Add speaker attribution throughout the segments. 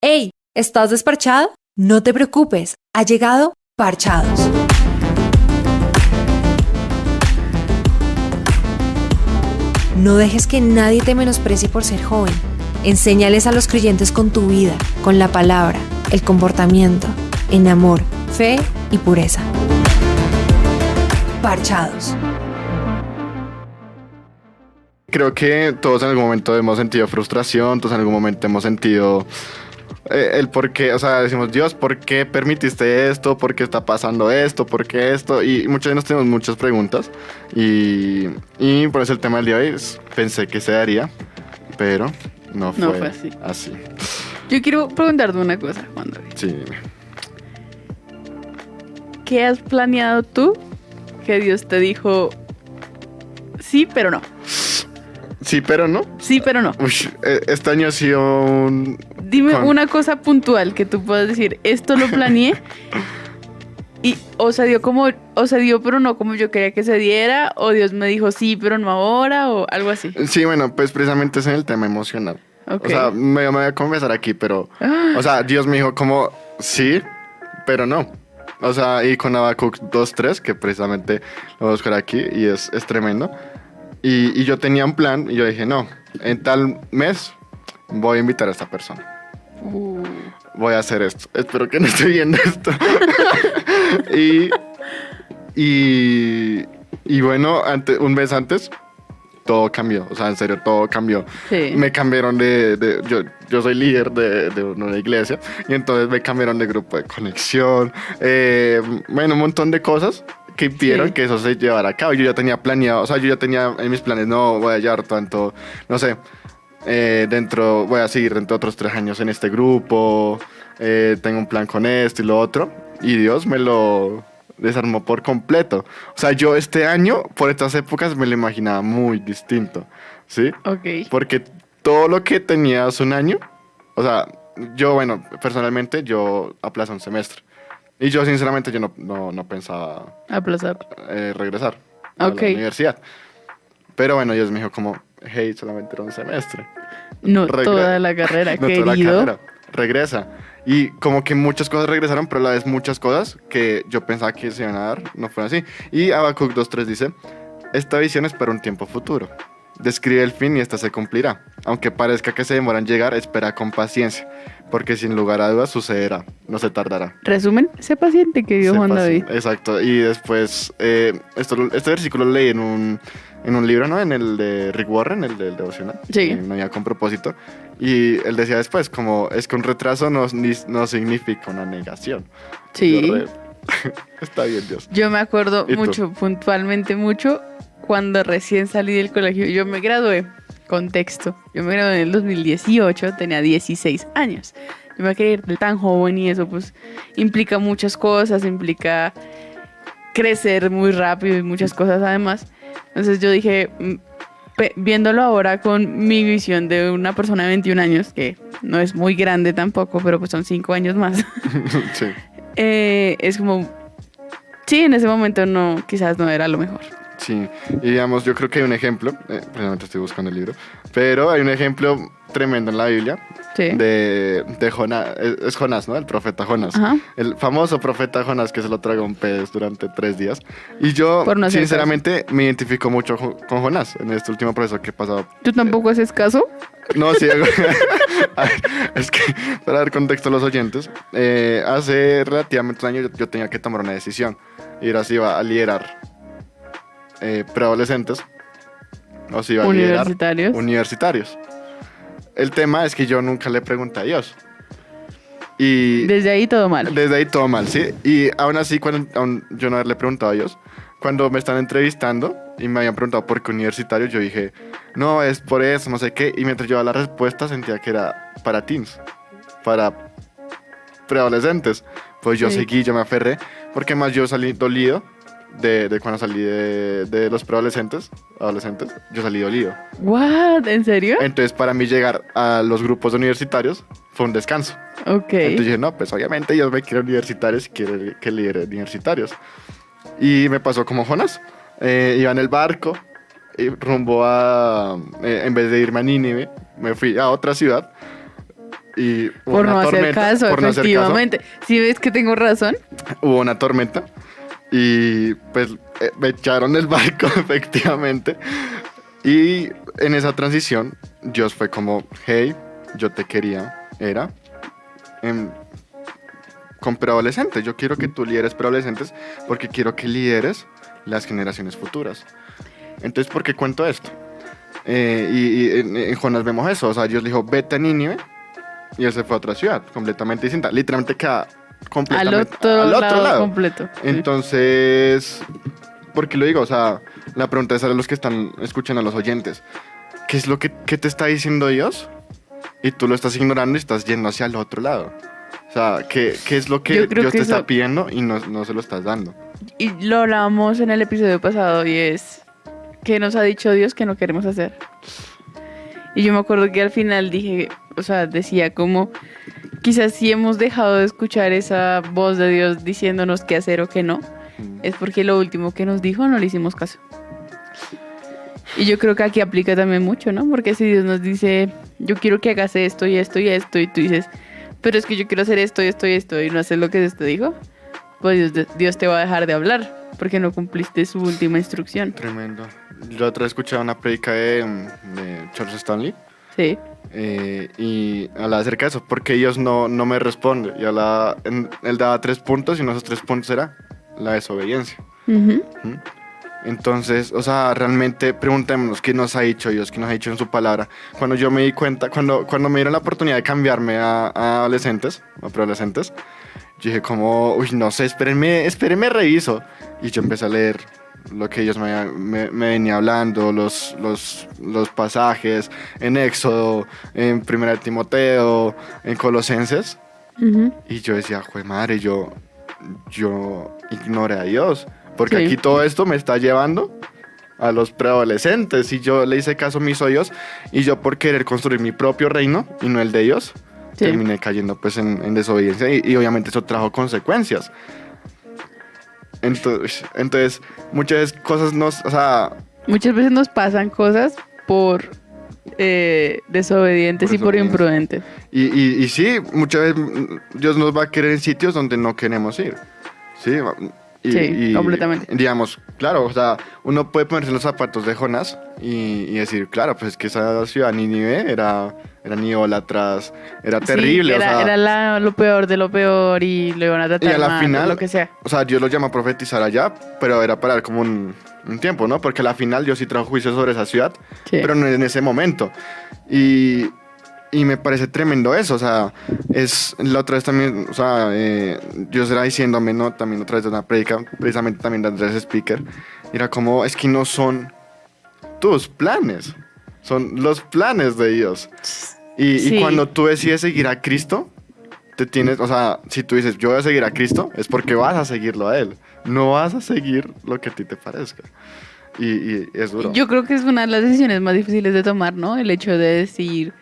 Speaker 1: ¡Hey! ¿Estás desparchado? No te preocupes, ha llegado Parchados. No dejes que nadie te menosprecie por ser joven. Enséñales a los creyentes con tu vida, con la palabra, el comportamiento, en amor, fe y pureza. Parchados.
Speaker 2: Creo que todos en algún momento hemos sentido frustración, todos en algún momento hemos sentido el por qué, o sea, decimos, Dios, ¿por qué permitiste esto? ¿Por qué está pasando esto? ¿Por qué esto? Y muchas veces nos tenemos muchas preguntas y por eso el tema del día de hoy pensé que se daría, pero no fue así.
Speaker 3: Yo quiero preguntarte una cosa, Juan David.
Speaker 2: Sí, dime.
Speaker 3: ¿Qué has planeado tú que Dios te dijo sí, pero no?
Speaker 2: Sí, pero no.
Speaker 3: Sí, pero no.
Speaker 2: Uy, este año ha sido un...
Speaker 3: Dime una cosa puntual que tú puedas decir, esto lo planeé y o se dio pero no como yo quería que se diera, o Dios me dijo sí, pero no ahora, o algo así.
Speaker 2: Sí, bueno, pues precisamente es en el tema emocional.
Speaker 3: Okay.
Speaker 2: O sea, me voy a confesar aquí, pero... O sea, Dios me dijo como sí, pero no. O sea, y con Habacuc 2:3, que precisamente lo voy a buscar aquí y es tremendo. Y yo tenía un plan y yo dije, no, en tal mes voy a invitar a esta persona. Voy a hacer esto. Espero que no esté viendo esto. y bueno, un mes antes, todo cambió. O sea, en serio, todo cambió.
Speaker 3: Sí.
Speaker 2: Me cambiaron yo soy líder de una iglesia. Y entonces me cambiaron de grupo de conexión. Bueno, un montón de cosas que impidieron que eso se llevara a cabo. Yo ya tenía planeado, o sea, yo ya tenía en mis planes, no voy a llevar tanto, no sé, voy a seguir dentro de otros 3 años en este grupo, tengo un plan con esto y lo otro, y Dios me lo desarmó por completo. O sea, yo este año, por estas épocas, me lo imaginaba muy distinto, ¿sí?
Speaker 3: Ok.
Speaker 2: Porque todo lo que tenía hace un año, o sea, yo, bueno, personalmente, yo aplacé un semestre. Y yo, sinceramente, yo no pensaba
Speaker 3: Aplazar.
Speaker 2: regresar a la universidad. Pero bueno, Dios me dijo como, hey, solamente era un semestre.
Speaker 3: No toda la carrera,
Speaker 2: no
Speaker 3: querido.
Speaker 2: toda la carrera. Regresa. Y como que muchas cosas regresaron, pero a la vez muchas cosas que yo pensaba que se iban a dar no fueron así. Y Habacuc 2:3 dice, esta visión es para un tiempo futuro. Describe el fin y esta se cumplirá. Aunque parezca que se demora en llegar, espera con paciencia, porque sin lugar a dudas sucederá, no se tardará.
Speaker 3: Resumen, sé paciente, querido Juan David.
Speaker 2: Exacto, y después, este versículo lo leí en un libro, ¿no? En el de Rick Warren, el del devocional.
Speaker 3: Sí.
Speaker 2: No había con propósito. Y él decía después, como, es que un retraso no significa una negación.
Speaker 3: Sí.
Speaker 2: Está bien, Dios.
Speaker 3: Yo me acuerdo
Speaker 2: ¿Y
Speaker 3: mucho, puntualmente mucho, cuando recién salí del colegio. Yo me gradué, contexto, yo me gradué en el 2018, tenía 16 años. Yo me quería ir tan joven y eso pues implica muchas cosas, implica crecer muy rápido y muchas cosas además. Entonces yo dije, viéndolo ahora con mi visión de una persona de 21 años, que no es muy grande tampoco, pero pues son 5 años más.
Speaker 2: Sí.
Speaker 3: Es como, sí, en ese momento quizás no era lo mejor.
Speaker 2: Sí, y digamos, yo creo que hay un ejemplo, precisamente estoy buscando el libro, pero hay un ejemplo tremendo en la Biblia de Jonás, es Jonás, ¿no? El profeta Jonás.
Speaker 3: Ajá.
Speaker 2: El famoso profeta Jonás que se lo tragó un pez durante 3 días. Y yo,
Speaker 3: Por no hacer
Speaker 2: sinceramente, me identifico mucho con Jonás en este último proceso que he pasado.
Speaker 3: ¿Tú tampoco haces caso?
Speaker 2: No, sí, es que para dar contexto a los oyentes, hace relativamente un año yo tenía que tomar una decisión y ahora sí iba a liderar preadolescentes o si iba a liderar universitarios. El tema es que yo nunca le pregunté a Dios. Y
Speaker 3: desde ahí todo mal.
Speaker 2: Desde ahí todo mal, sí. Y aún así, aún yo no haberle preguntado a Dios, cuando me están entrevistando y me habían preguntado por qué universitario, yo dije, no, es por eso, no sé qué. Y mientras yo daba la respuesta sentía que era para teens, para preadolescentes. Pues yo seguí, yo me aferré, porque más yo salí dolido de cuando salí de los preadolescentes, yo salí dolido.
Speaker 3: ¿What? ¿En serio?
Speaker 2: Entonces para mí llegar a los grupos universitarios fue un descanso.
Speaker 3: Ok.
Speaker 2: Entonces dije, no, pues obviamente Dios me quiere universitarios y quiere que lidere universitarios. Y me pasó como Jonás. Iba en el barco y rumbo a... en vez de irme a Nínive, me fui a otra ciudad y hubo
Speaker 3: Por
Speaker 2: una
Speaker 3: no hacer
Speaker 2: tormenta,
Speaker 3: caso,
Speaker 2: por no hacer caso.
Speaker 3: efectivamente. Si ves que tengo razón,
Speaker 2: Hubo una tormenta y pues me echaron del barco, efectivamente. Y en esa transición, Dios fue como, hey, yo te quería, con preadolescentes. Yo quiero que tú lideres preadolescentes porque quiero que lideres las generaciones futuras. Entonces, ¿por qué cuento esto? En Jonás vemos eso. O sea, Dios le dijo, vete a Nínive, y él se fue a otra ciudad, completamente distinta. Literalmente queda completamente
Speaker 3: al otro lado completo.
Speaker 2: Entonces, ¿por qué lo digo? O sea, la pregunta es a los que están escuchando, a los oyentes. ¿Qué es lo que te está diciendo Dios? Y tú lo estás ignorando y estás yendo hacia el otro lado. O sea, ¿qué es lo que Dios te está pidiendo y no se lo estás dando?
Speaker 3: Y lo hablábamos en el episodio pasado y es que nos ha dicho Dios que no queremos hacer. Y yo me acuerdo que al final dije, o sea, decía como, quizás si hemos dejado de escuchar esa voz de Dios diciéndonos qué hacer o qué no, es porque lo último que nos dijo no le hicimos caso. Y yo creo que aquí aplica también mucho, ¿no? Porque si Dios nos dice, yo quiero que hagas esto y esto y esto, y tú dices, pero es que yo quiero hacer esto y esto y esto, y no haces lo que Dios te dijo, pues Dios te va a dejar de hablar, porque no cumpliste su última instrucción.
Speaker 2: Tremendo. Yo otra vez escuché una predica de Charles Stanley.
Speaker 3: Sí.
Speaker 2: Y hablaba acerca de eso, porque Dios no me responde. Y él daba 3 puntos y uno de esos 3 puntos era la desobediencia.
Speaker 3: Uh-huh.
Speaker 2: Entonces, o sea, realmente preguntémonos qué nos ha dicho Dios, qué nos ha dicho en su palabra. Cuando yo me di cuenta, cuando me dieron la oportunidad de cambiarme a adolescentes, a preadolescentes, yo dije como, uy, no sé, espérenme, reviso. Y yo empecé a leer lo que ellos me venía hablando, los pasajes en Éxodo, en Primera de Timoteo, en Colosenses.
Speaker 3: Uh-huh.
Speaker 2: Y yo decía, jue madre, yo ignoré a Dios. Porque
Speaker 3: Sí.
Speaker 2: aquí todo esto me está llevando a los preadolescentes. Y yo le hice caso a mis oídos. Y yo por querer construir mi propio reino y no el de Dios,
Speaker 3: Sí.
Speaker 2: terminé cayendo pues en desobediencia. Y obviamente eso trajo consecuencias. Entonces muchas cosas
Speaker 3: Muchas veces nos pasan cosas por desobedientes y por imprudentes.
Speaker 2: Y sí, muchas veces Dios nos va a querer en sitios donde no queremos ir. Sí,
Speaker 3: Sí, completamente.
Speaker 2: Digamos, claro, o sea, uno puede ponerse en los zapatos de Jonás y decir, claro, pues es que esa ciudad Nínive eran idólatras, era terrible.
Speaker 3: Sí,
Speaker 2: o sea,
Speaker 3: era lo peor de lo peor y lo iban a
Speaker 2: y
Speaker 3: tratar
Speaker 2: a la
Speaker 3: mal,
Speaker 2: final,
Speaker 3: lo que sea.
Speaker 2: o sea, Dios lo llama a profetizar allá, pero era para dar como un tiempo, ¿no? Porque a la final Dios sí trajo juicio sobre esa ciudad,
Speaker 3: Sí.
Speaker 2: pero no en ese momento. Y me parece tremendo eso, o sea, la otra vez también, o sea, Dios era diciéndome, ¿no? También otra vez de una prédica, precisamente también de Andrés Speaker, era como, es que no son tus planes, son los planes de Dios. Y
Speaker 3: Sí.
Speaker 2: cuando tú decides seguir a Cristo, o sea, si tú dices, yo voy a seguir a Cristo, es porque vas a seguirlo a Él, no vas a seguir lo que a ti te parezca. Y es duro.
Speaker 3: Yo creo que es una de las decisiones más difíciles de tomar, ¿no? El hecho de decir,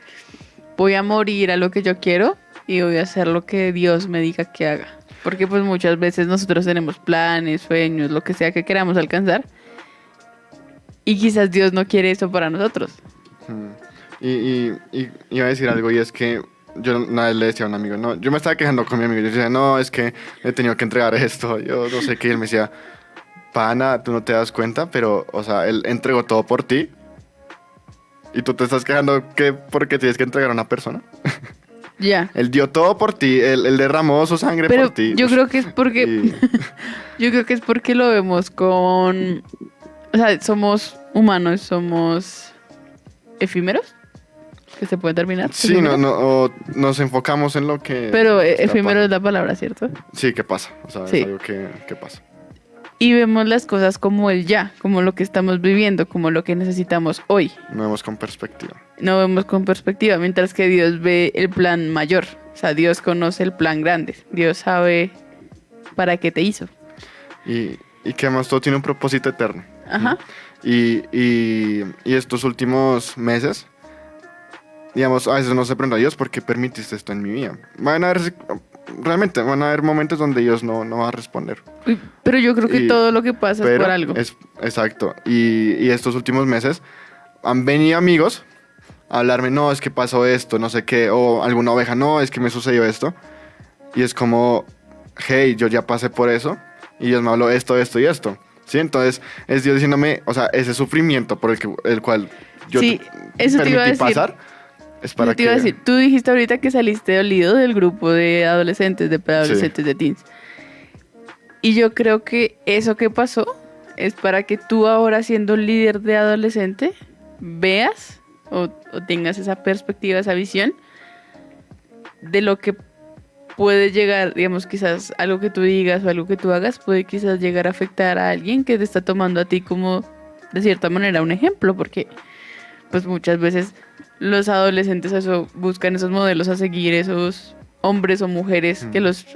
Speaker 3: voy a morir a lo que yo quiero y voy a hacer lo que Dios me diga que haga. Porque pues muchas veces nosotros tenemos planes, sueños, lo que sea que queramos alcanzar. Y quizás Dios no quiere eso para nosotros.
Speaker 2: Y iba a decir algo, y es que yo una vez le decía a un amigo, no, yo me estaba quejando con mi amigo, yo decía, no, es que he tenido que entregar esto, yo no sé qué, y él me decía, pana, tú no te das cuenta, pero, o sea, él entregó todo por ti, y tú te estás quejando que porque tienes que entregar a una persona.
Speaker 3: Ya.
Speaker 2: Él dio todo por ti, él derramó su sangre
Speaker 3: Pero
Speaker 2: por ti.
Speaker 3: yo creo que es porque
Speaker 2: Y-
Speaker 3: yo creo que es porque lo vemos con, o sea, somos humanos, somos efímeros que se pueden terminar.
Speaker 2: Sí, o nos enfocamos en lo que...
Speaker 3: Pero
Speaker 2: está
Speaker 3: efímero es
Speaker 2: pasando.
Speaker 3: la palabra, ¿cierto?
Speaker 2: Sí, ¿qué pasa? O sea,
Speaker 3: Sí.
Speaker 2: es algo que pasa.
Speaker 3: Y vemos las cosas como el ya, como lo que estamos viviendo, como lo que necesitamos hoy.
Speaker 2: No vemos con perspectiva.
Speaker 3: No vemos con perspectiva, mientras que Dios ve el plan mayor. O sea, Dios conoce el plan grande. Dios sabe para qué te hizo.
Speaker 2: Y que además todo tiene un propósito eterno.
Speaker 3: Ajá.
Speaker 2: Y estos últimos meses, digamos, a veces uno se pregunta, Dios, ¿por qué permitiste esto en mi vida? Realmente van a haber momentos donde Dios no va a responder.
Speaker 3: Pero yo creo que
Speaker 2: Y-
Speaker 3: todo lo que pasa es
Speaker 2: Pero
Speaker 3: por algo.
Speaker 2: Exacto. Y estos últimos meses han venido amigos a hablarme, no, es que pasó esto, no sé qué, o alguna oveja, no, es que me sucedió esto. Y es como, hey, yo ya pasé por eso y Dios me habló esto, esto y esto. ¿Sí? Entonces es Dios diciéndome, o sea, ese sufrimiento por el cual yo
Speaker 3: Sí, eso te iba a
Speaker 2: permití
Speaker 3: decir.
Speaker 2: pasar, es para
Speaker 3: Eso te iba a decir. Tú dijiste ahorita que saliste dolido del grupo de adolescentes, de preadolescentes, de teens. Y yo creo que eso que pasó es para que tú ahora, siendo líder de adolescente, veas o tengas esa perspectiva, esa visión de lo que puede llegar, digamos, quizás algo que tú digas o algo que tú hagas puede quizás llegar a afectar a alguien que te está tomando a ti como, de cierta manera, un ejemplo, porque pues muchas veces los adolescentes eso buscan esos modelos a seguir, esos hombres o mujeres que los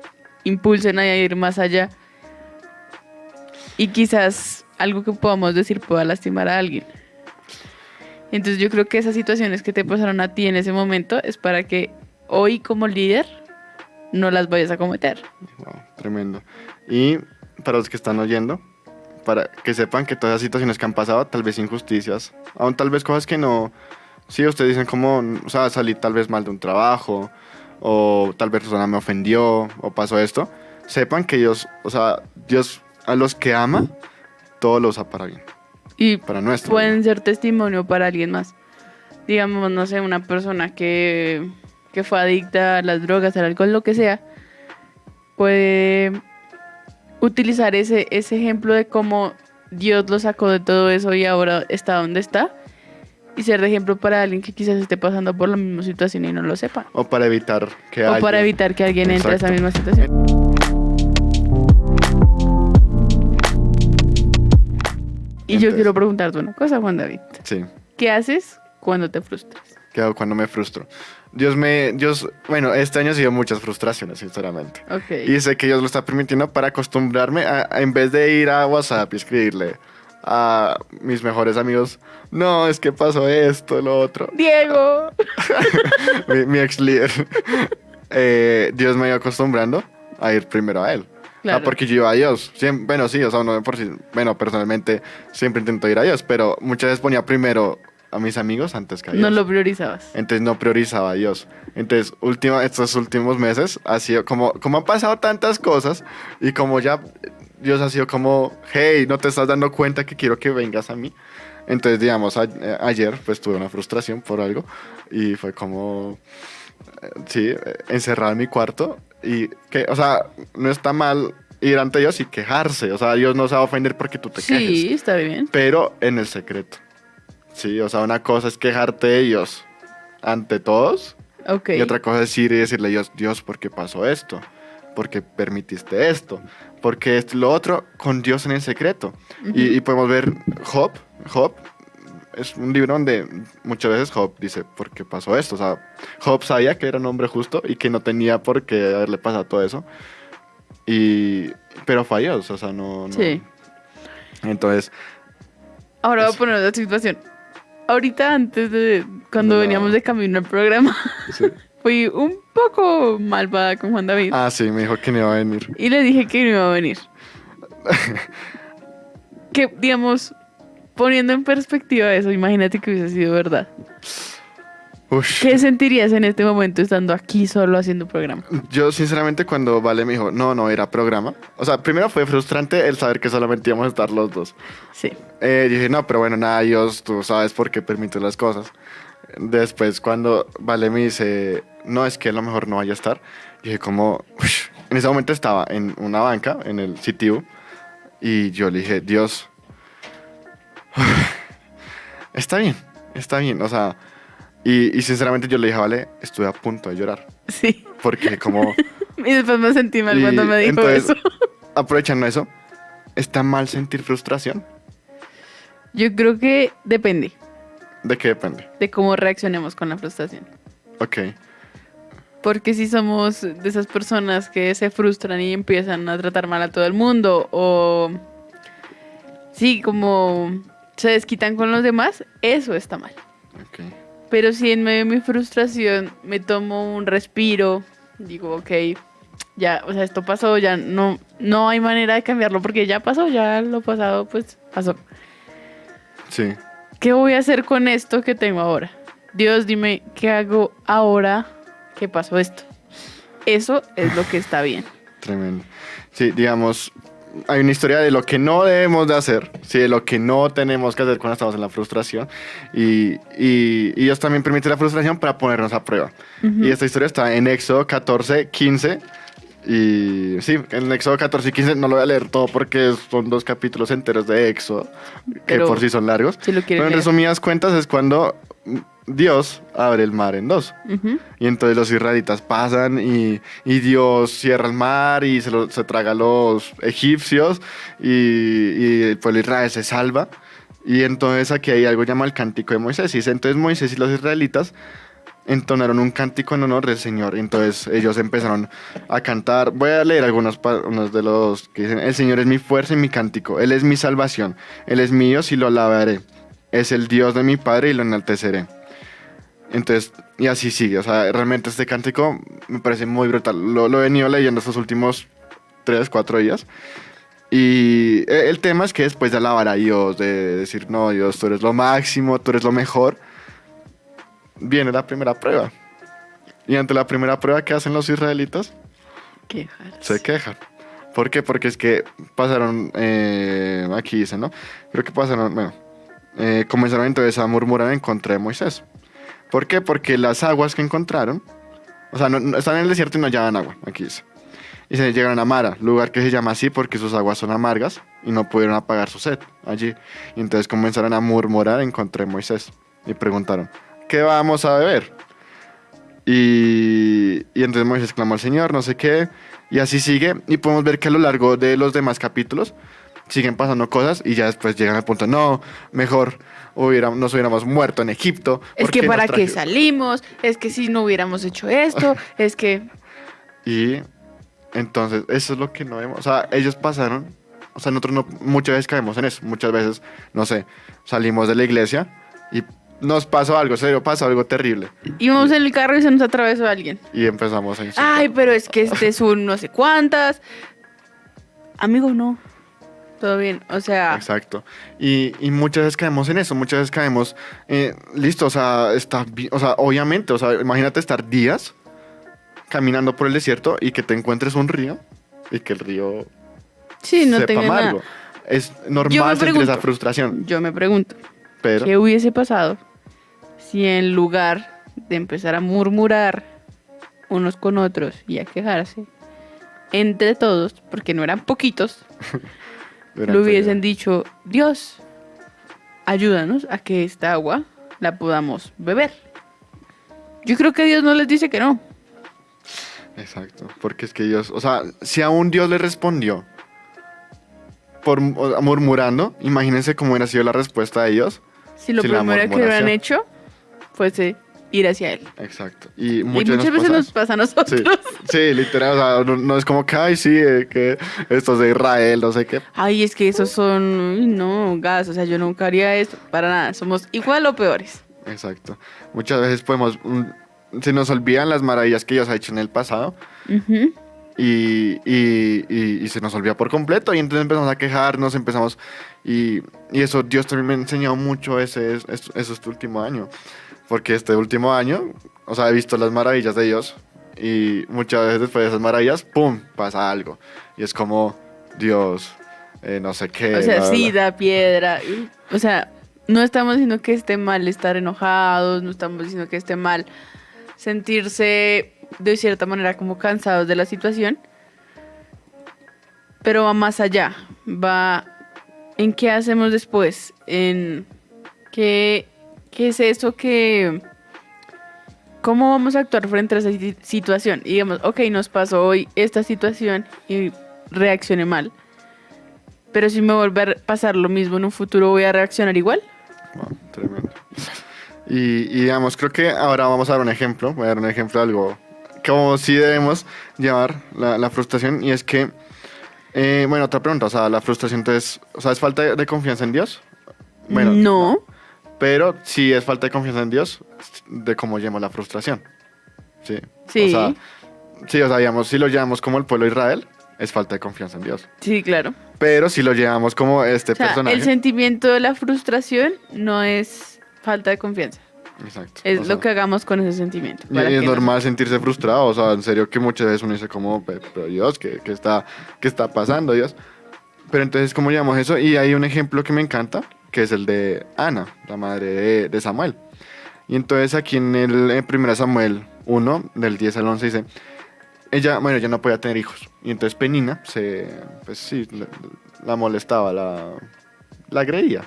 Speaker 3: impulsen a ir más allá. Y quizás algo que podamos decir pueda lastimar a alguien. Entonces yo creo que esas situaciones que te pasaron a ti en ese momento es para que hoy como líder no las vayas a cometer.
Speaker 2: Wow, tremendo. Y para los que están oyendo, para que sepan que todas las situaciones que han pasado, tal vez injusticias, aún tal vez cosas que no... Sí, ustedes dicen como, o sea, salí tal vez mal de un trabajo, o tal vez persona me ofendió, o pasó esto. Sepan que Dios, o sea, Dios a los que ama, todo lo usa para bien.
Speaker 3: Y
Speaker 2: para nuestro
Speaker 3: pueden
Speaker 2: bien.
Speaker 3: ser testimonio para alguien más. Digamos, no sé, una persona que fue adicta a las drogas, al alcohol, lo que sea, puede utilizar ese ejemplo de cómo Dios lo sacó de todo eso y ahora está donde está, y ser de ejemplo para alguien que quizás esté pasando por la misma situación y no lo sepa.
Speaker 2: O para evitar que
Speaker 3: O
Speaker 2: alguien...
Speaker 3: para evitar que alguien entre a esa
Speaker 2: Exacto.
Speaker 3: misma situación. Y yo
Speaker 2: Entonces,
Speaker 3: quiero preguntarte una cosa, Juan David.
Speaker 2: Sí.
Speaker 3: ¿Qué haces cuando te frustras?
Speaker 2: ¿Qué hago cuando me frustro? Bueno, este año ha sido muchas frustraciones, sinceramente.
Speaker 3: Ok.
Speaker 2: Y sé que Dios lo está permitiendo para acostumbrarme en vez de ir a WhatsApp y escribirle a mis mejores amigos, no, es que pasó esto, lo otro.
Speaker 3: Diego.
Speaker 2: mi ex líder. Dios me ha ido acostumbrando a ir primero a él.
Speaker 3: Claro.
Speaker 2: Porque yo iba a Dios. Bueno, sí, o sea, no por sí. Bueno, personalmente siempre intento ir a Dios, pero muchas veces ponía primero a mis amigos antes que a Dios.
Speaker 3: No lo priorizabas.
Speaker 2: Entonces no priorizaba a Dios. Entonces, estos últimos meses ha sido como han pasado tantas cosas y como ya Dios ha sido como, hey, no te estás dando cuenta que quiero que vengas a mí. Entonces, digamos, ayer pues tuve una frustración por algo y fue como, sí, encerrado en mi cuarto y que, o sea, no está mal ir ante Dios y quejarse. O sea, Dios no se va a ofender porque tú te quejes.
Speaker 3: Sí, está bien.
Speaker 2: Pero en el secreto. Sí, o sea, una cosa es quejarte de Dios ante todos.
Speaker 3: Ok.
Speaker 2: Y otra cosa es ir y decirle a Dios, Dios, ¿por qué pasó esto? ¿Por qué permitiste esto? Porque esto y lo otro con Dios en el secreto. Y podemos ver Job es un libro donde muchas veces Job dice, ¿por qué pasó esto? O sea, Job sabía que era un hombre justo y que no tenía por qué haberle pasado todo eso. Pero fue a Dios, o sea, no.
Speaker 3: Sí.
Speaker 2: Entonces...
Speaker 3: Ahora voy a poner otra situación. Ahorita antes de cuando
Speaker 2: No.
Speaker 3: veníamos de camino al programa,
Speaker 2: Sí.
Speaker 3: fui un poco malvada con Juan David.
Speaker 2: Ah, sí, me dijo que no iba a venir.
Speaker 3: Y le dije que no iba a venir. Que, digamos, poniendo en perspectiva eso, imagínate que hubiese sido verdad.
Speaker 2: Ush.
Speaker 3: ¿Qué sentirías en este momento estando aquí solo haciendo programa?
Speaker 2: Yo, sinceramente, cuando Vale me dijo, no era programa. O sea, primero fue frustrante el saber que solamente íbamos a estar los dos.
Speaker 3: Sí.
Speaker 2: Dije, no, pero bueno, nada, Dios, tú sabes por qué permites las cosas. Después, cuando Vale me dice, no, es que a lo mejor no vaya a estar, dije, como, ush. En ese momento estaba en una banca, en el CTU, y yo le dije, Dios, está bien, o sea, y sinceramente yo le dije, Vale, estuve a punto de llorar,
Speaker 3: Sí.
Speaker 2: porque como...
Speaker 3: Y después me sentí mal
Speaker 2: y
Speaker 3: cuando me dijo
Speaker 2: entonces,
Speaker 3: eso.
Speaker 2: aprovechando eso, ¿está mal sentir frustración?
Speaker 3: Yo creo que depende
Speaker 2: ¿De qué depende?
Speaker 3: de cómo reaccionemos con la frustración.
Speaker 2: Ok,
Speaker 3: Porque si somos de esas personas que se frustran y empiezan a tratar mal a todo el mundo, o sí, como se desquitan con los demás, eso está mal.
Speaker 2: ok.
Speaker 3: Pero si en medio de mi frustración me tomo un respiro, digo, ok, ya, o sea, esto pasó, ya no hay manera de cambiarlo porque ya pasó, ya lo pasado, pues pasó.
Speaker 2: Sí,
Speaker 3: ¿Qué voy a hacer con esto que tengo ahora? Dios, dime, ¿qué hago ahora que pasó esto? Eso es lo que está bien.
Speaker 2: Tremendo. Sí, digamos, hay una historia de lo que no debemos de hacer, sí, de lo que no tenemos que hacer cuando estamos en la frustración. Y Dios también permite la frustración para ponernos a prueba. Y esta historia está en Éxodo 14, 15. Y sí, en Éxodo 14 y 15 no lo voy a leer todo porque son 2 capítulos enteros de Éxodo, que
Speaker 3: Pero
Speaker 2: por sí son largos.
Speaker 3: si lo quieren
Speaker 2: Pero en
Speaker 3: leer.
Speaker 2: resumidas cuentas es cuando Dios abre el mar en 2.
Speaker 3: Ujú.
Speaker 2: Y entonces los israelitas pasan y Dios cierra el mar y se traga a los egipcios y el pueblo de Israel se salva. Y entonces aquí hay algo llamado el cántico de Moisés. Y dice, entonces Moisés y los israelitas entonaron un cántico en honor del Señor. Entonces ellos empezaron a cantar. Voy a leer unos de los que dicen, el Señor es mi fuerza y mi cántico. Él es mi salvación. Él es mío y lo alabaré. Es el Dios de mi Padre y lo enalteceré. Entonces, y así sigue. O sea, realmente este cántico me parece muy brutal. Lo he venido leyendo estos últimos 3, 4 días. Y el tema es que después de alabar a Dios, de decir, no, Dios, tú eres lo máximo, tú eres lo mejor, viene la primera prueba. Y ante la primera prueba, ¿qué hacen los israelitas?
Speaker 3: Quejarse.
Speaker 2: Se quejan. ¿Por qué? Porque es que pasaron, aquí dice, ¿no? Creo que pasaron, bueno, comenzaron entonces a murmurar en contra de Moisés. ¿Por qué? Porque las aguas que encontraron, o sea, están en el desierto y no hallaban agua, aquí dice. Y se llegaron a Mara, lugar que se llama así porque sus aguas son amargas y no pudieron apagar su sed allí. Y entonces comenzaron a murmurar en contra de Moisés y preguntaron, ¿qué vamos a beber? Y entonces Moisés clamó al Señor, no sé qué, y así sigue. Y podemos ver que a lo largo de los demás capítulos siguen pasando cosas y ya después llegan al punto, no, mejor nos hubiéramos muerto en Egipto.
Speaker 3: Es que
Speaker 2: porque
Speaker 3: para
Speaker 2: nos
Speaker 3: qué
Speaker 2: traje-".
Speaker 3: salimos, es que si no hubiéramos hecho esto, es que...
Speaker 2: Y entonces, eso es lo que no vemos. O sea, ellos pasaron, o sea, nosotros no, muchas veces caemos en eso. Muchas veces, no sé, salimos de la iglesia y nos pasó algo, serio, pasó algo terrible.
Speaker 3: Íbamos en el carro y se nos atravesó alguien.
Speaker 2: Y empezamos a insultar.
Speaker 3: Ay, pero es que este es un no sé cuántas. Amigo, no. Todo bien, o sea...
Speaker 2: Exacto. Y muchas veces caemos en eso, muchas veces caemos, listo, o sea, o sea, obviamente, o sea, imagínate estar días caminando por el desierto y que te encuentres un río y que el río
Speaker 3: Sí, no
Speaker 2: sepa
Speaker 3: tenga nada.
Speaker 2: amargo. Es
Speaker 3: Yo
Speaker 2: normal
Speaker 3: me
Speaker 2: sentir
Speaker 3: pregunto,
Speaker 2: esa frustración,
Speaker 3: Yo me pregunto,
Speaker 2: pero
Speaker 3: ¿qué hubiese pasado si en lugar de empezar a murmurar unos con otros y a quejarse, entre todos, porque no eran poquitos,
Speaker 2: durante
Speaker 3: lo
Speaker 2: el
Speaker 3: hubiesen
Speaker 2: día.
Speaker 3: dicho, Dios, ayúdanos a que esta agua la podamos beber? Yo creo que Dios no les dice que no.
Speaker 2: Exacto, porque es que Dios, o sea, si aún Dios le respondió murmurando, imagínense cómo hubiera sido la respuesta de Dios.
Speaker 3: Si lo
Speaker 2: Si la
Speaker 3: primero que hubieran
Speaker 2: murmuración.
Speaker 3: hecho fuese ir hacia Él.
Speaker 2: Exacto. Y
Speaker 3: Y
Speaker 2: muchas
Speaker 3: muchas veces nos pasa a
Speaker 2: Sí,
Speaker 3: nosotros.
Speaker 2: sí, literal, o sea, no es como que, ay, sí, que estos de Israel, no sé qué.
Speaker 3: Ay, es que esos son, uy, no, gas, o sea, yo nunca haría esto, para nada, somos igual o peores.
Speaker 2: Exacto. Muchas veces se nos olvidan las maravillas que Dios ha hecho en el pasado
Speaker 3: Ujú.
Speaker 2: y se nos olvida por completo y entonces empezamos a quejarnos, y eso Dios también me ha enseñado mucho eso este último año, porque este último año, o sea, he visto las maravillas de Dios y muchas veces después de esas maravillas, ¡pum!, pasa algo y es como, Dios, no sé qué.
Speaker 3: O sea,
Speaker 2: bla, bla,
Speaker 3: sí,
Speaker 2: bla.
Speaker 3: da piedra. O sea, no estamos diciendo que esté mal estar enojados, no estamos diciendo que esté mal sentirse de cierta manera como cansados de la situación, pero va más allá, va en qué hacemos después, en qué es eso que... ¿Cómo vamos a actuar frente a esa situación? Y digamos, ok, nos pasó hoy esta situación y reaccioné mal. Pero si me vuelve a pasar lo mismo en un futuro, ¿voy a reaccionar igual?
Speaker 2: Wow, tremendo. Y digamos, creo que ahora vamos a dar un ejemplo. Voy a dar un ejemplo de algo como sí debemos llevar la frustración. Y es que, bueno, otra pregunta. O sea, la frustración entonces, o sea, ¿es falta de confianza en Dios? Bueno,
Speaker 3: No.
Speaker 2: pero sí es falta de confianza en Dios de cómo llevamos la frustración. Sí.
Speaker 3: Sí.
Speaker 2: O sea, digamos, si lo llevamos como el pueblo de Israel, es falta de confianza en Dios.
Speaker 3: Sí, claro.
Speaker 2: Pero si lo llevamos como este
Speaker 3: O sea,
Speaker 2: personaje.
Speaker 3: el sentimiento de la frustración no es falta de confianza.
Speaker 2: Exacto.
Speaker 3: Es
Speaker 2: O
Speaker 3: lo
Speaker 2: sea,
Speaker 3: que hagamos con ese sentimiento.
Speaker 2: y
Speaker 3: para
Speaker 2: es
Speaker 3: que
Speaker 2: normal sentirse frustrado, o sea, en serio que muchas veces uno dice como, pero Dios, qué está pasando, Dios? Pero entonces, ¿cómo llamamos eso? Y hay un ejemplo que me encanta, que es el de Ana, la madre de Samuel. Y entonces aquí en el 1 Samuel 1, del 10 al 11 dice, ella no podía tener hijos. Y entonces Penina pues sí, la molestaba, la agredía.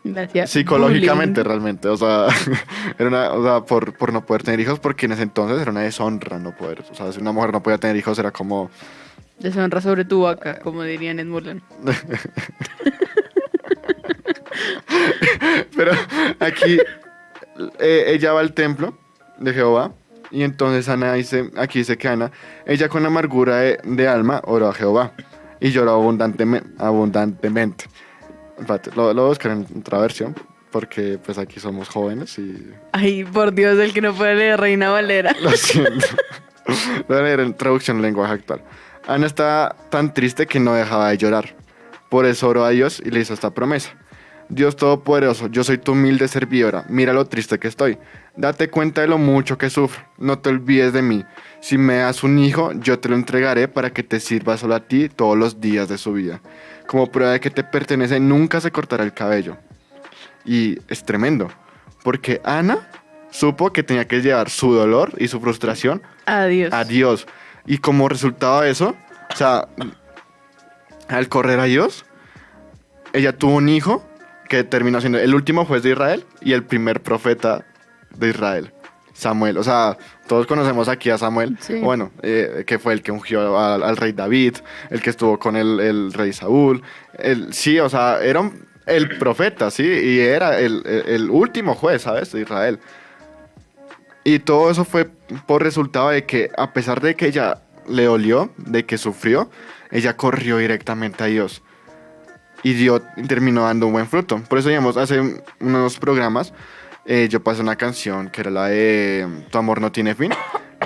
Speaker 3: Gracias.
Speaker 2: Psicológicamente realmente, o sea, o sea, por no poder tener hijos, porque en ese entonces era una deshonra no poder, o sea, si una mujer no podía tener hijos era como...
Speaker 3: Deshonra sobre tu vaca, como dirían en Mulan.
Speaker 2: Pero aquí ella va al templo de Jehová y entonces aquí dice que Ana, ella con amargura de alma oró a Jehová y lloró abundantemente. Espérate, lo voy a buscar en otra versión porque pues aquí somos jóvenes y...
Speaker 3: Ay, por Dios, el que no puede leer Reina Valera.
Speaker 2: Lo siento. Lo voy a leer en traducción en lenguaje actual. Ana está tan triste que no dejaba de llorar. Por eso oró a Dios y le hizo esta promesa. Dios Todopoderoso, yo soy tu humilde servidora. Mira lo triste que estoy. Date cuenta de lo mucho que sufro. No te olvides de mí. Si me das un hijo, yo te lo entregaré para que te sirva solo a ti todos los días de su vida. Como prueba de que te pertenece, nunca se cortará el cabello. Y es tremendo, porque Ana supo que tenía que llevar su dolor y su frustración
Speaker 3: Adiós.
Speaker 2: a Dios. Y como resultado de eso, o sea, al correr a Dios, ella tuvo un hijo que terminó siendo el último juez de Israel y el primer profeta de Israel, Samuel. O sea, todos conocemos aquí a Samuel,
Speaker 3: Sí.
Speaker 2: bueno, que fue el que ungió al rey David, el que estuvo con el rey Saúl. Sí, o sea, era el profeta, sí, y era el último juez, ¿sabes? De Israel. Y todo eso fue por resultado de que, a pesar de que ella le dolió, de que sufrió, ella corrió directamente a Dios. Y Dios terminó dando un buen fruto. Por eso, digamos, hace unos programas yo pasé una canción que era la de Tu amor no tiene fin.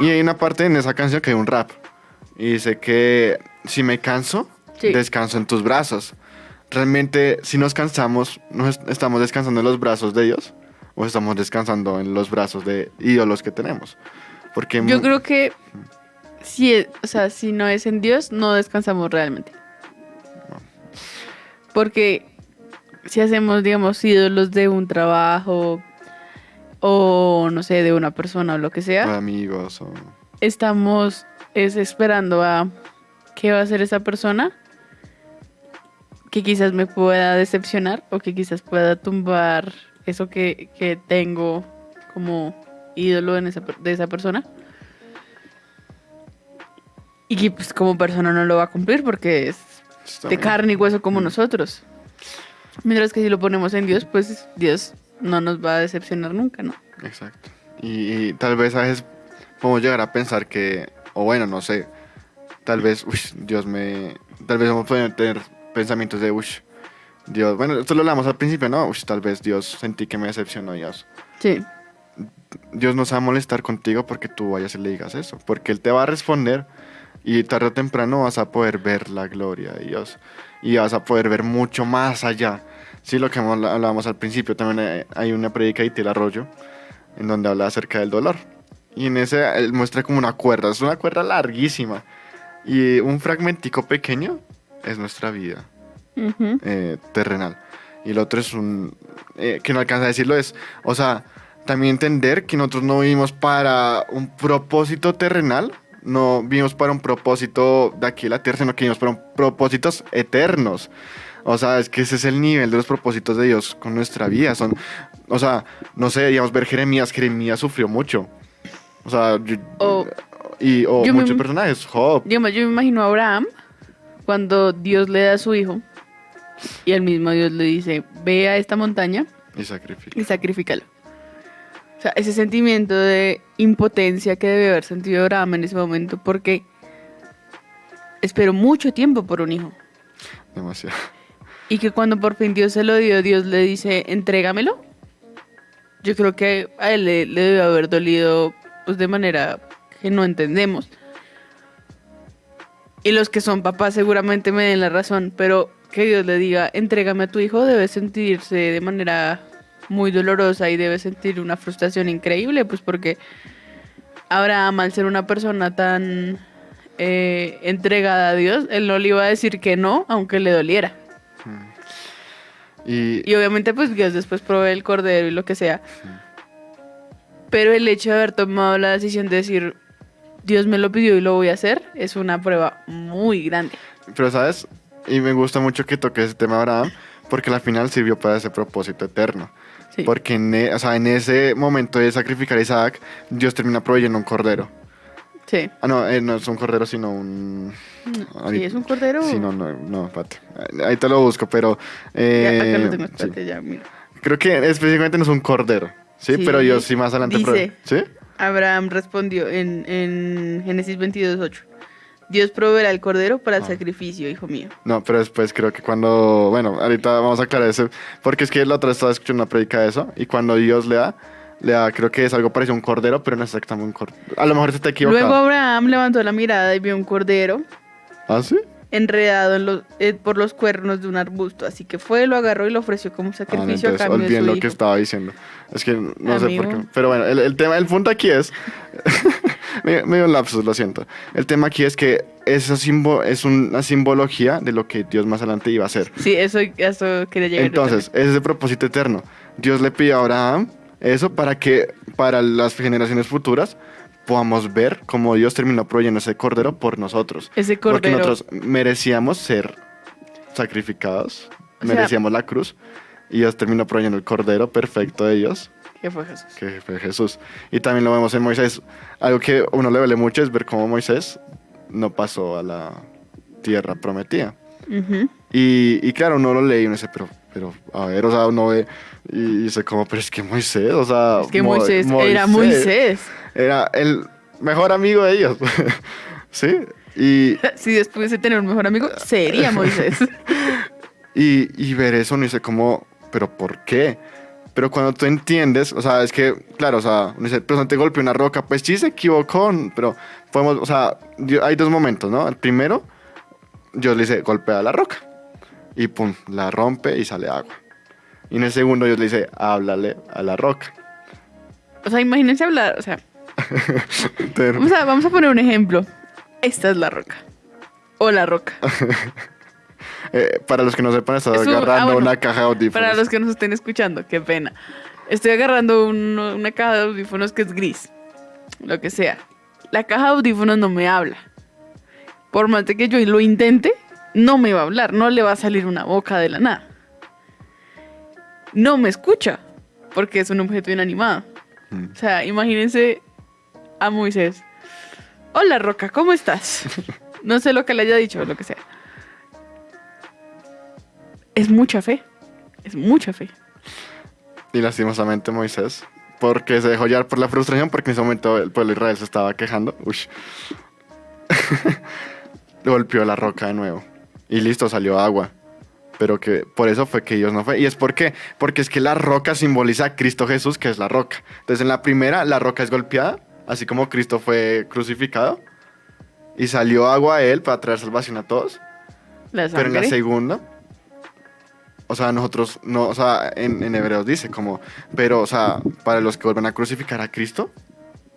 Speaker 2: Y hay una parte en esa canción que hay un rap. Y dice que si me canso,
Speaker 3: Sí.
Speaker 2: descanso en tus brazos. Realmente, si nos cansamos, ¿nos estamos descansando en los brazos de Dios? ¿O estamos descansando en los brazos de ídolos que tenemos? Porque
Speaker 3: Yo creo que si no es en Dios, no descansamos realmente. Porque si hacemos, digamos, ídolos de un trabajo o, no sé, de una persona o lo que sea,
Speaker 2: amigos o...
Speaker 3: estamos esperando a qué va a hacer esa persona que quizás me pueda decepcionar o que quizás pueda tumbar eso que tengo como ídolo de esa persona. Y que pues como persona no lo va a cumplir porque es
Speaker 2: Está
Speaker 3: de
Speaker 2: bien.
Speaker 3: carne y hueso como nosotros. Mientras que si lo ponemos en Dios, pues Dios no nos va a decepcionar nunca, ¿no?
Speaker 2: Exacto. Y tal vez a veces podemos llegar a pensar que, o bueno, no sé, tal vez, tal vez vamos a poder tener pensamientos de, Dios, bueno, esto lo hablamos al principio, ¿no? Tal vez Dios sentí que me decepcionó, Dios.
Speaker 3: Sí.
Speaker 2: Dios no se va a molestar contigo porque tú vayas y le digas eso, porque Él te va a responder y tarde o temprano vas a poder ver la gloria de Dios y vas a poder ver mucho más allá. Sí, lo que hablábamos al principio, también hay una predica de Itiel Arroyo en donde habla acerca del dolor y en ese él muestra como una cuerda, es una cuerda larguísima y un fragmentico pequeño es nuestra vida
Speaker 3: Ujú.
Speaker 2: terrenal y el otro es que no alcanza a decirlo o sea, también entender que nosotros no vivimos para un propósito terrenal, no vivimos para un propósito de aquí a la tierra, sino que vivimos para propósitos eternos. O sea, es que ese es el nivel de los propósitos de Dios con nuestra vida. O sea, no sé, digamos, ver Jeremías sufrió mucho. O sea,
Speaker 3: O
Speaker 2: o
Speaker 3: yo
Speaker 2: muchos
Speaker 3: me-
Speaker 2: personajes, Job.
Speaker 3: yo me imagino a Abraham cuando Dios le da a su hijo y el mismo Dios le dice, ve a esta montaña
Speaker 2: Y sacrificio.
Speaker 3: y sacrifícalo. O sea, ese sentimiento de impotencia que debe haber sentido Abraham en ese momento, porque esperó mucho tiempo por un hijo.
Speaker 2: Demasiado.
Speaker 3: Y que cuando por fin Dios se lo dio, Dios le dice, entrégamelo. Yo creo que a él le debe haber dolido pues de manera que no entendemos. Y los que son papás seguramente me den la razón, pero que Dios le diga, entrégame a tu hijo, debe sentirse de manera muy dolorosa y debe sentir una frustración increíble, pues porque Abraham, al ser una persona tan entregada a Dios, él no le iba a decir que no, aunque le doliera. Y obviamente pues Dios después provee el cordero y lo que sea. Pero el hecho de haber tomado la decisión de decir, Dios me lo pidió y lo voy a hacer, es una prueba muy grande.
Speaker 2: Pero, ¿sabes? Y me gusta mucho que toques ese tema de Abraham, porque al final sirvió para ese propósito eterno.
Speaker 3: Sí.
Speaker 2: Porque en ese momento de sacrificar a Isaac, Dios termina proveyendo un cordero.
Speaker 3: Sí.
Speaker 2: No es un cordero, sino un...
Speaker 3: Sí, es un cordero.
Speaker 2: Sí, no, espérate. Ahí te lo busco, pero...
Speaker 3: Ya, acá lo tengo, espérate,
Speaker 2: sí.
Speaker 3: ya, mira.
Speaker 2: Creo que específicamente no es un cordero, ¿sí?
Speaker 3: Sí.
Speaker 2: Pero Dios sí más adelante...
Speaker 3: Dice,
Speaker 2: ¿Sí?
Speaker 3: Abraham respondió en Génesis 22:8. Dios proveerá el cordero para el sacrificio, hijo mío.
Speaker 2: No, pero después creo que cuando... Bueno, ahorita vamos a aclarar eso. Porque es que la otra vez estaba escuchando una predica de eso. Y cuando Dios le da, creo que es algo parecido a un cordero, pero no es exactamente un cordero. A lo mejor se está equivocado.
Speaker 3: Luego Abraham levantó la mirada y vio un cordero
Speaker 2: ¿Ah, sí?
Speaker 3: enredado por los cuernos de un arbusto. Así que fue, lo agarró y lo ofreció como sacrificio a
Speaker 2: entonces
Speaker 3: cambio de
Speaker 2: olviden
Speaker 3: su
Speaker 2: lo
Speaker 3: hijo.
Speaker 2: que estaba diciendo. Es que no sé por
Speaker 3: Amigo.
Speaker 2: qué. Pero bueno, el punto aquí es... me dio un lapsus, lo siento. El tema aquí es que es una simbología de lo que Dios más adelante iba a hacer.
Speaker 3: Sí, eso quería llegar.
Speaker 2: Entonces, ese es el propósito eterno. Dios le pidió a Abraham eso para que para las generaciones futuras podamos ver cómo Dios terminó proveyendo ese cordero por nosotros.
Speaker 3: Ese
Speaker 2: Porque
Speaker 3: cordero.
Speaker 2: nosotros merecíamos ser sacrificados,
Speaker 3: O sea,
Speaker 2: merecíamos la cruz, y Dios terminó proveyendo el cordero perfecto de Dios,
Speaker 3: ¿Qué fue Jesús?
Speaker 2: que fue Jesús. Y también lo vemos en Moisés. Algo que a uno le duele mucho es ver cómo Moisés no pasó a la tierra prometida.
Speaker 3: Ujú.
Speaker 2: Y claro, uno lo lee y uno dice, pero, a ver, o sea, uno ve y dice como, pero es que Moisés, o sea...
Speaker 3: Es que Moisés era Moisés.
Speaker 2: Era el mejor amigo de ellos, ¿sí? Y,
Speaker 3: Si después de tener un mejor amigo, sería Moisés.
Speaker 2: y ver eso uno dice como, pero ¿por qué? Pero cuando tú entiendes, o sea, es que, claro, o sea, uno dice, pero no te golpeó una roca, pues sí se equivocó, pero podemos, o sea, hay dos momentos, ¿no? El primero, Dios le dice, golpea la roca, y pum, la rompe y sale agua. Y en el segundo Dios le dice, háblale a la roca.
Speaker 3: O sea, imagínense hablar, o sea, vamos a poner un ejemplo. Esta es la roca. O la roca.
Speaker 2: Para los que no sepan, estás
Speaker 3: Eso-
Speaker 2: agarrando
Speaker 3: bueno,
Speaker 2: una caja de audífonos.
Speaker 3: Para los que nos estén escuchando, qué pena. Estoy agarrando una caja de audífonos que es gris. Lo que sea. La caja de audífonos no me habla. Por más de que yo lo intente, no me va a hablar. No le va a salir una boca de la nada. No me escucha. Porque es un objeto inanimado. O sea, imagínense a Moisés. Hola, Roca, ¿cómo estás? No sé lo que le haya dicho, lo que sea. Es mucha fe. Es mucha fe.
Speaker 2: Y lastimosamente Moisés, porque se dejó llevar por la frustración, porque en ese momento el pueblo de Israel se estaba quejando. Golpeó la roca de nuevo. Y listo, salió agua. Pero que por eso fue que Dios no fue. ¿Y es por qué? Porque es que la roca simboliza a Cristo Jesús, que es la roca. Entonces en la primera, la roca es golpeada, así como Cristo fue crucificado. Y salió agua a él para traer salvación a todos.
Speaker 3: La
Speaker 2: Pero en la
Speaker 3: sangre.
Speaker 2: segunda, o sea, nosotros no, o sea, en Hebreos dice como, pero, o sea, para los que vuelven a crucificar a Cristo,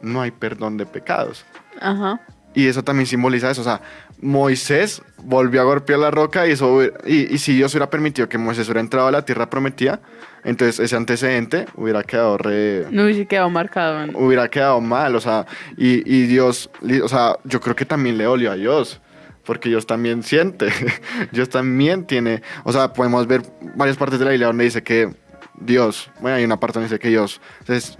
Speaker 2: no hay perdón de pecados.
Speaker 3: Ajá.
Speaker 2: Y eso también simboliza eso, o sea, Moisés volvió a golpear la roca y eso, y si Dios hubiera permitido que Moisés hubiera entrado a la tierra prometida, entonces ese antecedente hubiera quedado
Speaker 3: No hubiese quedado marcado.
Speaker 2: hubiera quedado mal, o sea, y Dios, o sea, yo creo que también le dolió a Dios, porque Dios también siente, Dios también tiene, o sea, podemos ver varias partes de la Biblia donde dice que Dios, bueno, hay una parte donde dice que Dios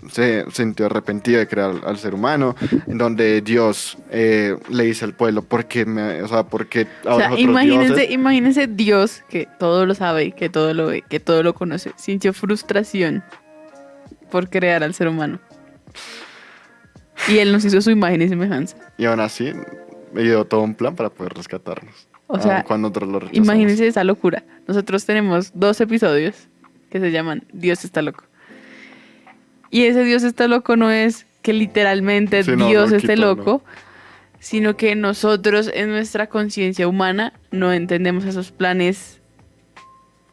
Speaker 2: se sintió arrepentido de crear al ser humano, en donde Dios le dice al pueblo, porque
Speaker 3: O sea, imagínense Dios, que todo lo sabe, que todo lo ve, que todo lo conoce, sintió frustración por crear al ser humano. Y él nos hizo su imagen y semejanza.
Speaker 2: Y aún así, me dio todo un plan para poder rescatarnos.
Speaker 3: O sea,
Speaker 2: cuando nosotros lo rechazamos.
Speaker 3: imagínense esa locura. Nosotros tenemos 2 episodios que se llaman Dios está loco. Y ese Dios está loco no es que literalmente
Speaker 2: Sí, no,
Speaker 3: Dios
Speaker 2: loquito,
Speaker 3: esté
Speaker 2: no.
Speaker 3: loco, sino que nosotros en nuestra conciencia humana no entendemos esos planes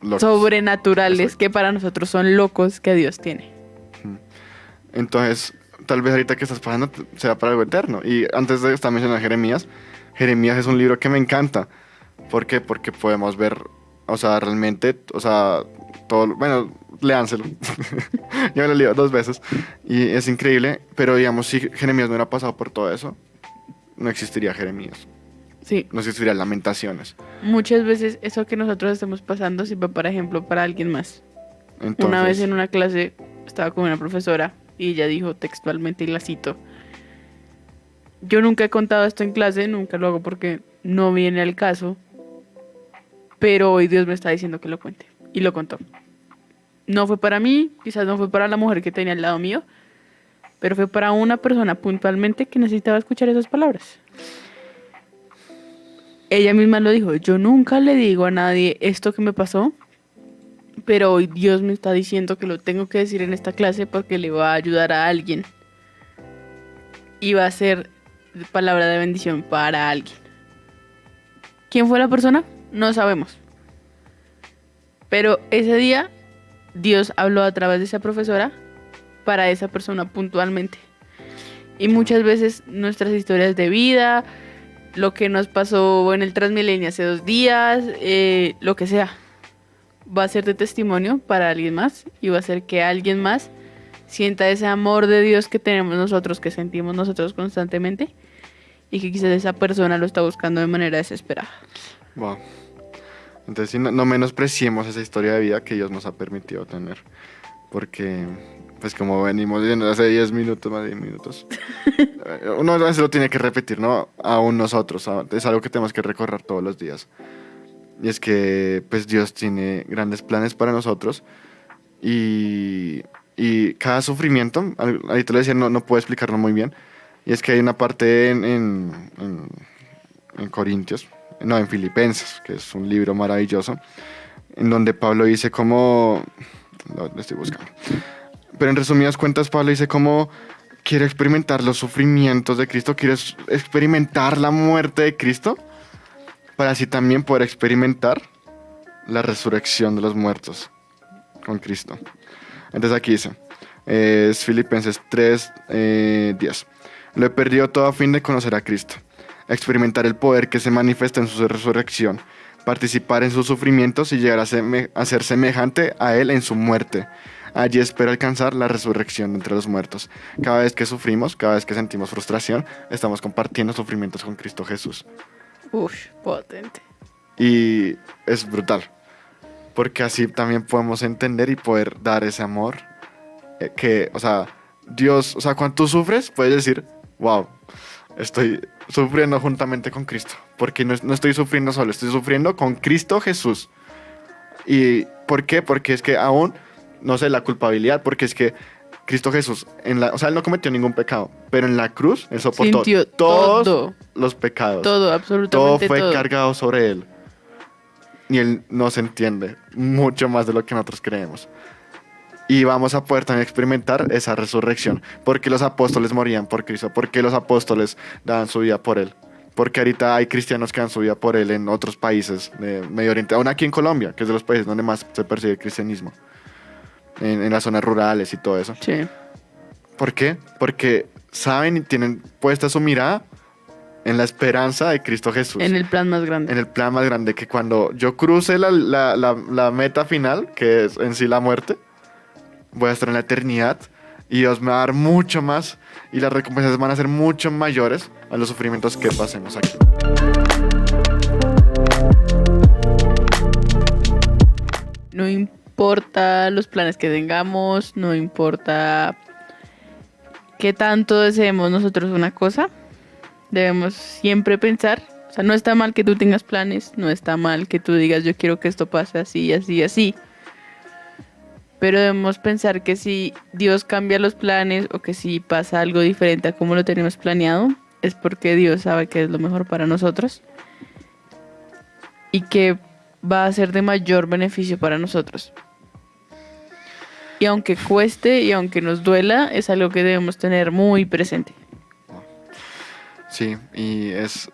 Speaker 2: locos.
Speaker 3: sobrenaturales
Speaker 2: Exacto.
Speaker 3: que para nosotros son locos que Dios tiene.
Speaker 2: Entonces, tal vez ahorita que estás pasando sea para algo eterno. Y antes de estar mencionando Jeremías, Jeremías es un libro que me encanta. ¿Por qué? Porque podemos ver, o sea, realmente, o sea, todo, bueno, léanselo. Yo me lo leo 2 veces y es increíble, pero digamos, si Jeremías no hubiera pasado por todo eso, no existiría Jeremías,
Speaker 3: Sí,
Speaker 2: no existiría Lamentaciones.
Speaker 3: muchas veces eso que nosotros estamos pasando sirve, por ejemplo, para alguien más.
Speaker 2: Entonces,
Speaker 3: Una vez en una clase estaba con una profesora y ella dijo textualmente, y la cito: yo nunca he contado esto en clase, nunca lo hago porque no viene al caso, pero hoy Dios me está diciendo que lo cuente. Y lo contó. No fue para mí, quizás no fue para la mujer que tenía al lado mío, pero fue para una persona puntualmente que necesitaba escuchar esas palabras. Ella misma lo dijo: yo nunca le digo a nadie esto que me pasó, pero hoy Dios me está diciendo que lo tengo que decir en esta clase porque le va a ayudar a alguien. Y va a ser palabra de bendición para alguien. ¿Quién fue la persona? No sabemos. Pero ese día Dios habló a través de esa profesora para esa persona puntualmente. Y muchas veces nuestras historias de vida, lo que nos pasó en el Transmilenio hace 2 días, lo que sea, va a ser de testimonio para alguien más y va a hacer que alguien más sienta ese amor de Dios que tenemos nosotros, que sentimos nosotros constantemente, y que quizás esa persona lo está buscando de manera desesperada.
Speaker 2: wow. Entonces, sí, no menospreciemos esa historia de vida que Dios nos ha permitido tener. Porque, pues como venimos viendo hace 10 minutos, más de 10 minutos, uno a veces lo tiene que repetir, ¿no? Aún nosotros, es algo que tenemos que recorrer todos los días. Y es que, pues Dios tiene grandes planes para nosotros y cada sufrimiento, ahí te lo decía, no puedo explicarlo muy bien, y es que hay una parte en Corintios, no, en Filipenses, que es un libro maravilloso, en donde Pablo dice cómo, lo estoy buscando, pero en resumidas cuentas Pablo dice cómo quiere experimentar los sufrimientos de Cristo, quiere experimentar la muerte de Cristo, para así también poder experimentar la resurrección de los muertos con Cristo. Entonces aquí dice, es Filipenses 3, 10. Lo he perdido todo a fin de conocer a Cristo, experimentar el poder que se manifiesta en su resurrección, participar en sus sufrimientos y llegar a ser semejante a Él en su muerte. Allí espero alcanzar la resurrección de entre los muertos. Cada vez que sufrimos, cada vez que sentimos frustración, estamos compartiendo sufrimientos con Cristo Jesús.
Speaker 3: Uf, potente.
Speaker 2: Y es brutal, porque así también podemos entender y poder dar ese amor que, o sea, Dios, o sea, cuando tú sufres, puedes decir, wow, estoy sufriendo juntamente con Cristo, porque no estoy sufriendo solo, estoy sufriendo con Cristo Jesús. ¿Y por qué? Porque es que aún, no sé, la culpabilidad, porque es que Cristo Jesús, o sea, Él no cometió ningún pecado, pero en la cruz Él soportó
Speaker 3: Sintió
Speaker 2: todos
Speaker 3: todo.
Speaker 2: los pecados.
Speaker 3: Todo,
Speaker 2: Todo
Speaker 3: absolutamente
Speaker 2: fue
Speaker 3: todo.
Speaker 2: cargado sobre Él. Y Él nos entiende mucho más de lo que nosotros creemos. Y vamos a poder también experimentar esa resurrección. Porque los apóstoles morían por Cristo. Porque los apóstoles daban su vida por Él. Porque ahorita hay cristianos que dan su vida por Él en otros países de Medio Oriente. Aún aquí en Colombia, que es de los países donde más se persigue el cristianismo. En las zonas rurales y todo eso.
Speaker 3: Sí.
Speaker 2: ¿Por qué? Porque saben y tienen puesta su mirada en la esperanza de Cristo Jesús.
Speaker 3: En el plan más grande.
Speaker 2: En el plan más grande, que cuando yo cruce la meta final, que es en sí la muerte, voy a estar en la eternidad y Dios me va a dar mucho más y las recompensas van a ser mucho mayores a los sufrimientos que pasemos aquí.
Speaker 3: No importa los planes que tengamos, no importa qué tanto deseemos nosotros una cosa, debemos siempre pensar, o sea, no está mal que tú tengas planes, no está mal que tú digas yo quiero que esto pase así, así, así, pero debemos pensar que si Dios cambia los planes o que si pasa algo diferente a como lo tenemos planeado, es porque Dios sabe que es lo mejor para nosotros y que va a ser de mayor beneficio para nosotros. Y aunque cueste y aunque nos duela, es algo que debemos tener muy presente.
Speaker 2: Sí, y es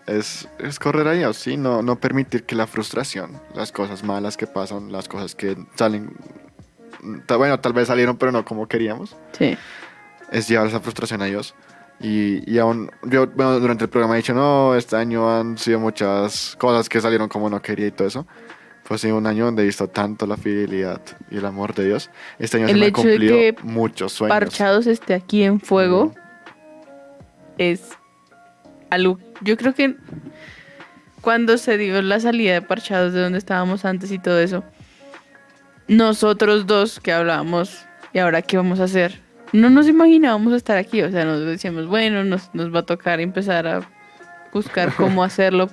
Speaker 2: correr a Dios, ¿sí? No permitir que la frustración, las cosas malas que pasan, las cosas que salen, bueno, tal vez salieron pero no como queríamos,
Speaker 3: Sí.
Speaker 2: es llevar esa frustración a Dios. Y aún, yo, bueno, durante el programa he dicho, no, este año han sido muchas cosas que salieron como no quería y todo eso. Fue sido un año donde he visto tanto la fidelidad y el amor de Dios. Este año se
Speaker 3: El
Speaker 2: me han
Speaker 3: hecho de
Speaker 2: cumplido
Speaker 3: que
Speaker 2: muchos sueños.
Speaker 3: Parchados esté aquí en fuego es algo. Yo creo que cuando se dio la salida de Parchados de donde estábamos antes y todo eso, nosotros dos que hablábamos, ¿y ahora qué vamos a hacer? No nos imaginábamos estar aquí, o sea, nos decíamos, bueno, nos va a tocar empezar a buscar cómo hacerlo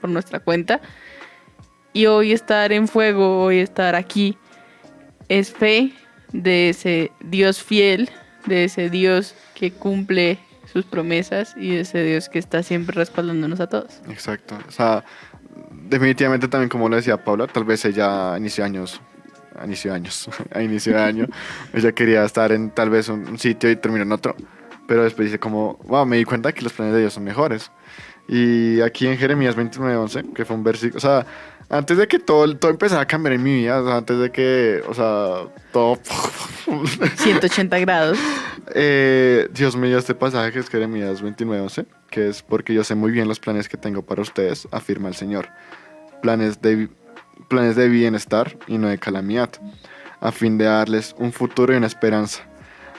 Speaker 3: por nuestra cuenta. Y hoy estar en fuego, hoy estar aquí, es fe de ese Dios fiel, de ese Dios que cumple sus promesas y de ese Dios que está siempre respaldándonos a todos.
Speaker 2: Exacto. O sea, definitivamente también como lo decía Paula, tal vez ella a inicio de año, ella quería estar en tal vez un sitio y terminó en otro. Pero después dice como, wow, me di cuenta que los planes de Dios son mejores. Y aquí en Jeremías 29:11, que fue un versículo, o sea, antes de que todo empezara a cambiar en mi vida, o sea, antes de que, o sea, todo...
Speaker 3: 180 grados.
Speaker 2: Dios me dio este pasaje que es Jeremías 29:11, que es porque yo sé muy bien los planes que tengo para ustedes, afirma el Señor. Planes de bienestar y no de calamidad, a fin de darles un futuro y una esperanza.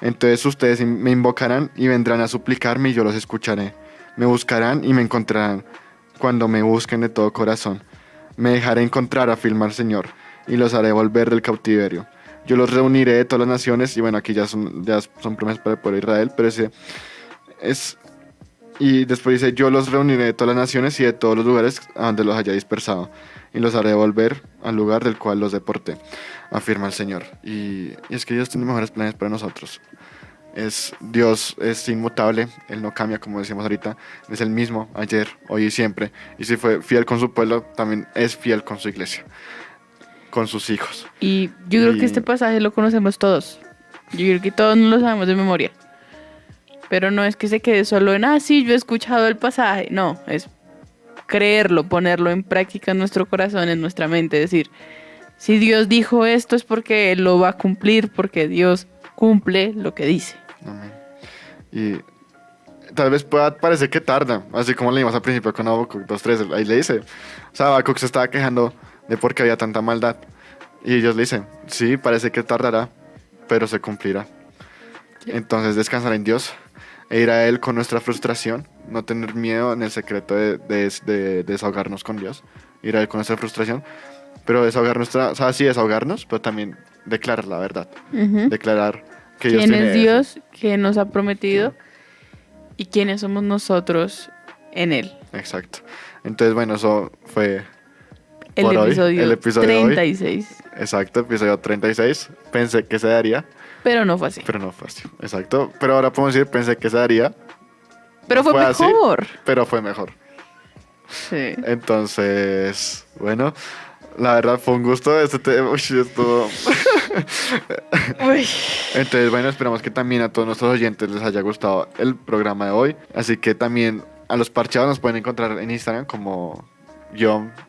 Speaker 2: Entonces ustedes me invocarán y vendrán a suplicarme y yo los escucharé. Me buscarán y me encontrarán cuando me busquen de todo corazón. Me dejaré encontrar, afirma el Señor, y los haré volver del cautiverio. Yo los reuniré de todas las naciones, y bueno, aquí ya son promesas para el pueblo de Israel, pero y después dice, yo los reuniré de todas las naciones y de todos los lugares a donde los haya dispersado, y los haré volver al lugar del cual los deporté, afirma el Señor. Y es que Dios tiene mejores planes para nosotros. Dios es inmutable, Él no cambia, como decíamos ahorita, es el mismo ayer, hoy y siempre. Y si fue fiel con su pueblo, también es fiel con su iglesia, con sus hijos.
Speaker 3: Y yo creo que este pasaje lo conocemos todos. Yo creo que todos nos lo sabemos de memoria. Pero no es que se quede solo en, sí, yo he escuchado el pasaje. No, es creerlo, ponerlo en práctica en nuestro corazón, en nuestra mente. Decir, si Dios dijo esto es porque Él lo va a cumplir, porque Dios cumple lo que dice.
Speaker 2: Amén. Y tal vez pueda parecer que tarda, así como leímos al principio con Habacuc 2:3, ahí le dice, o sea, Habacuc se estaba quejando de por qué había tanta maldad, y ellos le dicen, sí, parece que tardará, pero se cumplirá. Entonces descansar en Dios e ir a Él con nuestra frustración, no tener miedo en el secreto de desahogarnos con Dios, ir a Él con nuestra frustración, pero desahogarnos, pero también declarar la verdad, declarar que Dios
Speaker 3: ¿Quién
Speaker 2: tiene
Speaker 3: es Dios que nos ha prometido y quiénes somos nosotros en Él?
Speaker 2: Exacto. Entonces, bueno, eso fue
Speaker 3: El
Speaker 2: por
Speaker 3: episodio,
Speaker 2: hoy, el episodio
Speaker 3: 36.
Speaker 2: de hoy. Exacto, episodio 36. Pensé que se daría,
Speaker 3: Pero no fue así.
Speaker 2: pero no fue así. Exacto. Pero ahora podemos decir, pensé que se daría.
Speaker 3: Pero
Speaker 2: No
Speaker 3: fue
Speaker 2: así,
Speaker 3: mejor.
Speaker 2: pero fue mejor.
Speaker 3: Sí.
Speaker 2: Entonces, bueno, la verdad fue un gusto. Estuvo...
Speaker 3: Uy.
Speaker 2: Entonces, bueno, esperamos que también a todos nuestros oyentes les haya gustado el programa de hoy. Así que también a los parchados nos pueden encontrar en Instagram como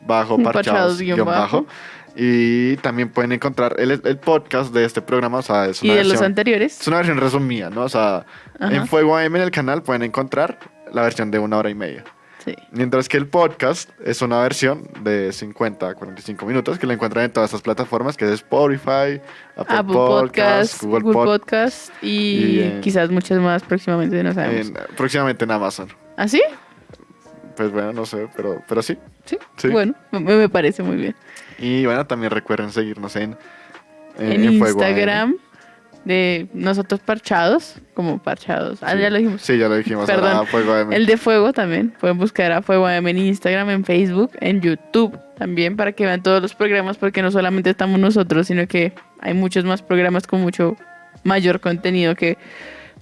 Speaker 2: _parchados_. Y también pueden encontrar el podcast de este programa. O sea, es una
Speaker 3: ¿Y de
Speaker 2: versión,
Speaker 3: los anteriores?
Speaker 2: es una versión resumida, ¿no? O sea,
Speaker 3: Ajá.
Speaker 2: en Fuego AM en el canal pueden encontrar la versión de 1 hora y media.
Speaker 3: Sí.
Speaker 2: Mientras que el podcast es una versión de 50 a 45 minutos que la encuentran en todas estas plataformas, que es Spotify,
Speaker 3: Apple Podcast, Google Podcast y quizás muchas más próximamente, no sabemos.
Speaker 2: Próximamente en Amazon.
Speaker 3: ¿Ah, sí?
Speaker 2: Pues bueno, no sé, pero sí.
Speaker 3: Sí.
Speaker 2: Sí.
Speaker 3: Bueno, me parece muy bien.
Speaker 2: Y bueno, también recuerden seguirnos en Fuego
Speaker 3: Instagram de nosotros Parchados, como Parchados.
Speaker 2: AM.
Speaker 3: Ya lo dijimos.
Speaker 2: Sí, ya lo dijimos.
Speaker 3: Perdón.
Speaker 2: Ahora Fuego AM.
Speaker 3: El de Fuego también. Pueden buscar a Fuego AM en Instagram, en Facebook, en YouTube también para que vean todos los programas, porque no solamente estamos nosotros, sino que hay muchos más programas con mucho mayor contenido que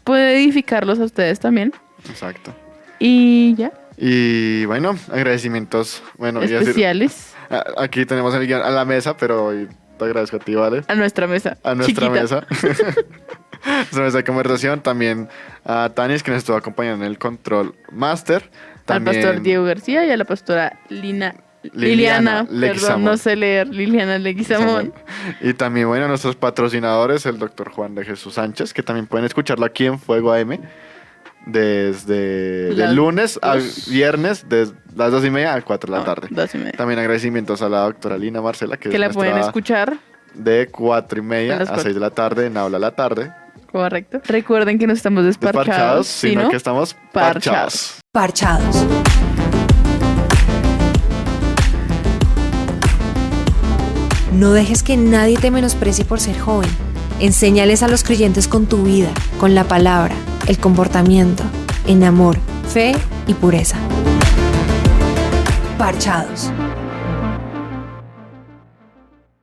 Speaker 3: puede edificarlos a ustedes también.
Speaker 2: Exacto.
Speaker 3: Y ya.
Speaker 2: Y bueno, agradecimientos. Bueno,
Speaker 3: Especiales.
Speaker 2: aquí tenemos el guión a la mesa, pero hoy te agradezco a ti, ¿vale?
Speaker 3: A nuestra mesa.
Speaker 2: A nuestra
Speaker 3: chiquita.
Speaker 2: mesa. sobre esa conversación. También a Tanis, que nos estuvo acompañando en el Control Master.
Speaker 3: Al
Speaker 2: También
Speaker 3: pastor Diego García y a la pastora Liliana, perdón,
Speaker 2: Leguizamón.
Speaker 3: no sé leer, Liliana Leguizamón.
Speaker 2: Y también, bueno, nuestros patrocinadores, el doctor Juan de Jesús Sánchez, que también pueden escucharlo aquí en Fuego AM, desde
Speaker 3: Las
Speaker 2: el lunes a
Speaker 3: 2.
Speaker 2: viernes, desde las 2:30 a 4 de la tarde.
Speaker 3: 2:30.
Speaker 2: También agradecimientos a la doctora Lina Marcela, que
Speaker 3: Que
Speaker 2: es
Speaker 3: la pueden
Speaker 2: nuestra
Speaker 3: escuchar,
Speaker 2: de 4:30
Speaker 3: A las
Speaker 2: a
Speaker 3: 4.
Speaker 2: 6 de la tarde en Habla la Tarde.
Speaker 3: correcto. Recuerden que no estamos desparchados,
Speaker 2: Sino que estamos
Speaker 3: parchados.
Speaker 2: parchados.
Speaker 1: Parchados. No dejes que nadie te menosprecie por ser joven. Enséñales a los creyentes con tu vida, con la palabra, el comportamiento, en amor, fe y pureza. Parchados.